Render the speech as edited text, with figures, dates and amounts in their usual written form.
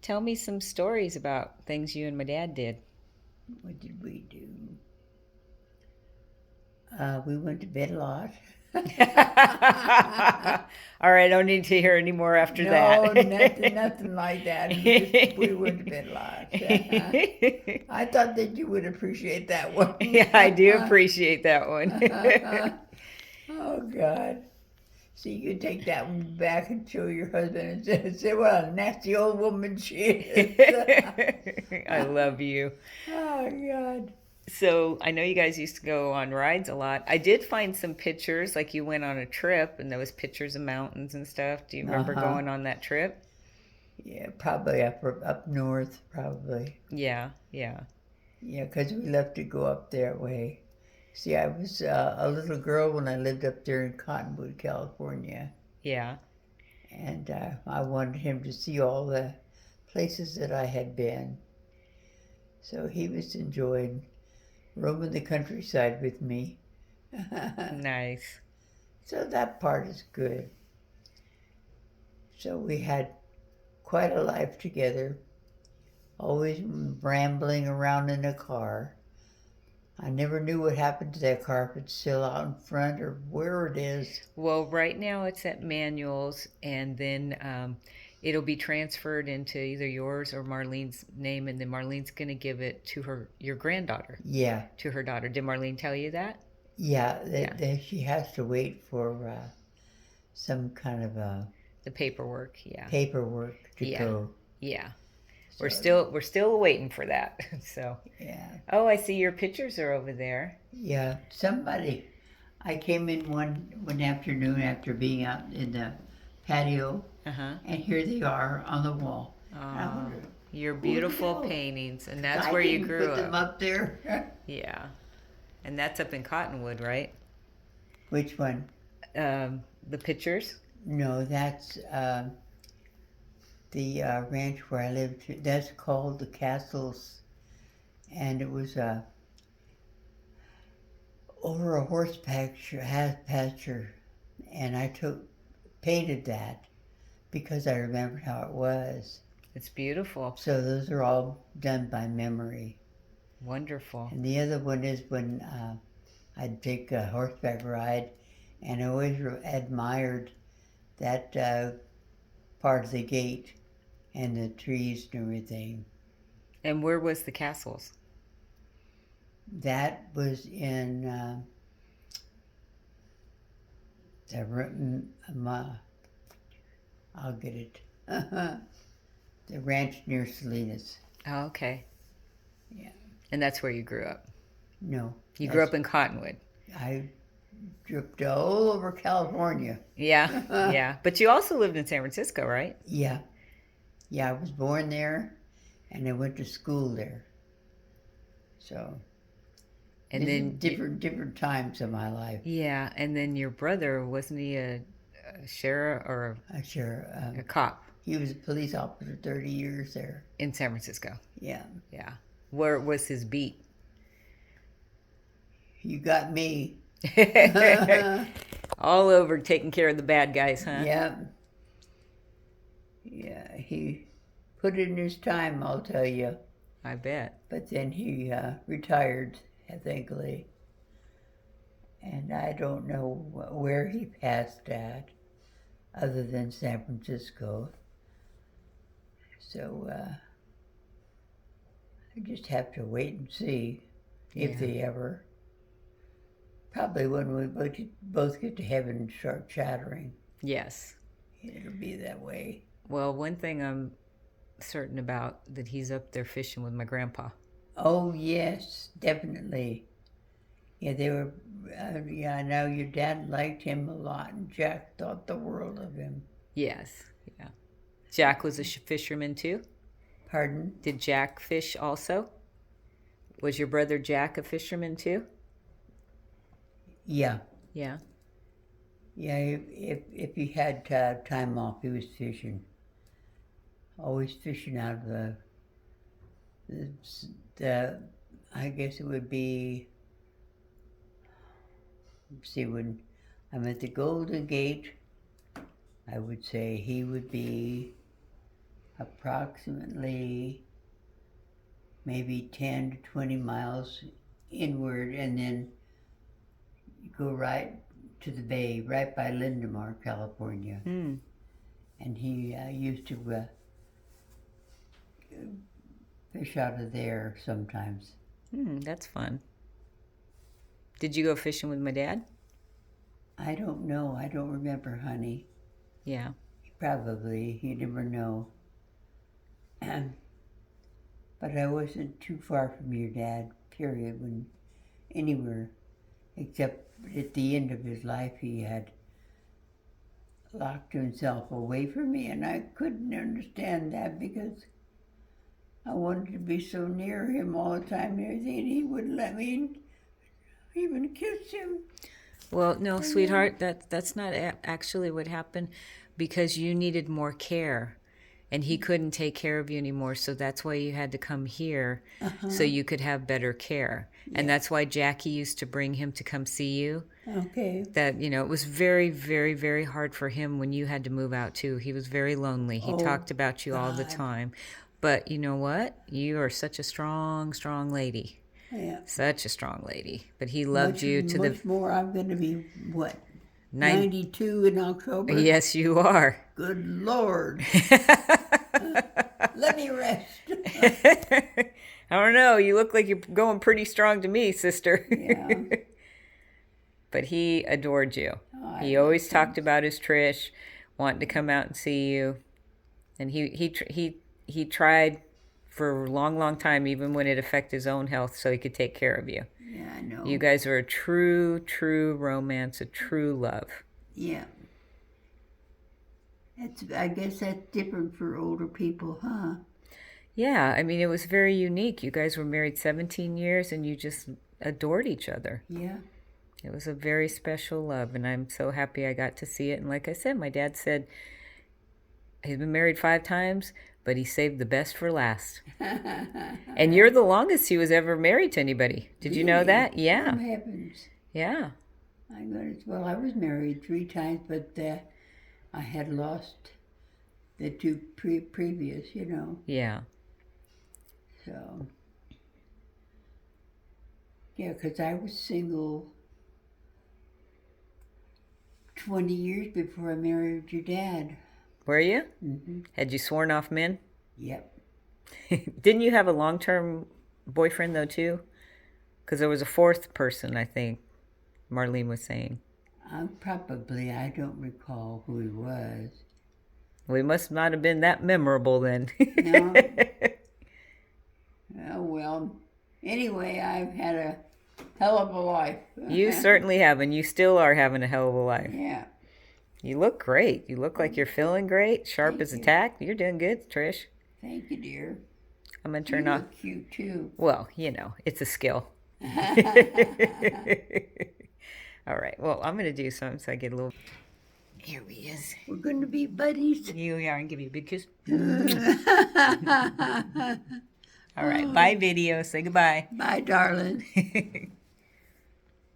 Tell me some stories about things you and my dad did. What did we do? We went to bed a lot. All right, I don't need to hear any more after that. No, nothing like that. It was just we went to bed a lot. I thought that you would appreciate that one. Yeah, I do appreciate that one. Oh God! So you could take that one back and show your husband and say, "What a nasty old woman she is." I love you. Oh God! So I know you guys used to go on rides a lot. I did find some pictures, like you went on a trip and there was pictures of mountains and stuff. Do you Uh remember huh. going on that trip? Yeah, probably up north, probably. Yeah, yeah, Yeah, 'cause we love to go up that way. See, I was a little girl when I lived up there in Cottonwood, California, yeah. and I wanted him to see all the places that I had been. So he was enjoying roaming the countryside with me. Nice. So that part is good. So we had quite a life together, always rambling around in a car. I never knew what happened to that car, if it's still out in front or where it is. Well, right now it's at Manuel's, and then it'll be transferred into either yours or Marlene's name, and then Marlene's going to give it to your granddaughter, Yeah, to her daughter. Did Marlene tell you that? yeah, Yeah, she has to wait for some kind of the paperwork. Yeah, paperwork to yeah, go. yeah. We're So, still waiting for that. So, yeah, oh, I see your pictures are over there. yeah. Somebody, I came in one afternoon after being out in the patio, Uh huh. and here they are on the wall. And I Oh, wonder, your who the beautiful hell? paintings, and 'Cause that's I where you didn't grew put them up. up there. Yeah, and that's up in Cottonwood, right? Which one? The pictures. No, that's the ranch where I lived. That's called the Castles, and it was over a horse pasture, and I painted that because I remembered how it was. It's beautiful. So those are all done by memory. Wonderful. And the other one is when I'd take a horseback ride, and I always admired that part of the gate and the trees and everything. And where was the castles? That was in I'll get it. The ranch near Salinas. Oh, okay. Yeah. And that's where you grew up. No, You grew that's up in Cottonwood. I dripped all over California. Yeah, yeah. But you also lived in San Francisco, right? Yeah, yeah. I was born there, and I went to school there. So And then, different times of my life. yeah, and then your brother, wasn't he a sheriff or I sure. a cop He was a police officer 30 years there. in San Francisco? Yeah. Yeah. Where was his beat? You got me. All over taking care of the bad guys, huh? Yeah. Yeah. He put in his time, I'll tell you. I bet. But then he retired, thankfully. And I don't know where he passed at, other than San Francisco. So I just have to wait and see if Yeah. they ever. Probably when we both get to heaven and start chattering, Yes. it'll be that way. Well, one thing I'm certain about that he's up there fishing with my grandpa. Oh yes, definitely. Yeah, they were. Yeah, I know your dad liked him a lot, and Jack thought the world of him. Yes. Yeah. Jack was a fisherman too? Pardon? Did Jack fish also? Was your brother Jack a fisherman too? Yeah, Yeah. yeah. If he had time off, he was fishing. Always fishing out of the, the I guess it would be. See, when I'm at the Golden Gate, I would say he would be approximately maybe 10 to 20 miles inward, and then you go right to the bay, right by Lindemar, California. Hmm. And he used to fish out of there sometimes. That's fun. Did you go fishing with my dad? I don't know. I don't remember, honey. Yeah. Probably. You never know. But I wasn't too far from your dad, period, when anywhere. Except at the end of his life, he had locked himself away from me, and I couldn't understand that because I wanted to be so near him all the time and everything, and he wouldn't let me even kiss him. Well, no, sweetheart, that's not actually what happened, because you needed more care and he couldn't take care of you anymore. So that's why you had to come here so you could have better care. And that's why Jackie used to bring him to come see you. Okay. That, it was very, very, very hard for him when you had to move out too. He was very lonely. He talked about you all the time. But you know what? You are such a strong, strong lady. Yeah. Such a strong lady. But he loved you to much more. I'm going to be, what, 90. 92 in October? Yes, you are. Good Lord. Let me rest. I don't know. You look like you're going pretty strong to me, sister. Yeah. But he adored you. Oh, He always talked about his Trish, wanting to come out and see you. And he tried for a long, long time, even when it affected his own health, so he could take care of you. Yeah, I know. You guys are a true, true romance, a true love. Yeah. I guess that's different for older people, huh? Yeah, I mean, it was very unique. You guys were married 17 years and you just adored each other. Yeah. It was a very special love, and I'm so happy I got to see it. And like I said, my dad said he's been married 5 times, but he saved the best for last. And you're the longest he was ever married to anybody. Did you know that? Yeah. Oh, heavens. Yeah. My goodness. Well, I was married 3 times, but I had lost the 2 previous, Yeah. So, yeah, because I was single 20 years before I married your dad. Were you? Mm-hmm. Had you sworn off men? Yep. Didn't you have a long-term boyfriend, though, too? Because there was a 4th person, I think, Marlene was saying. I don't recall who he was. We must not have been that memorable then. No. Oh, well. Anyway, I've had a hell of a life. You certainly have, and you still are having a hell of a life. Yeah. You look great. You look like you're feeling great, sharp as a tack. You're doing good, Trish. Thank you, dear. I'm going to turn You off. look cute, too. Well, it's a skill. All right. Well, I'm going to do something so I get a little... Here he is. We're going to be buddies. You are, and give you a big kiss. All right. Bye, video. Say goodbye. Bye, darling.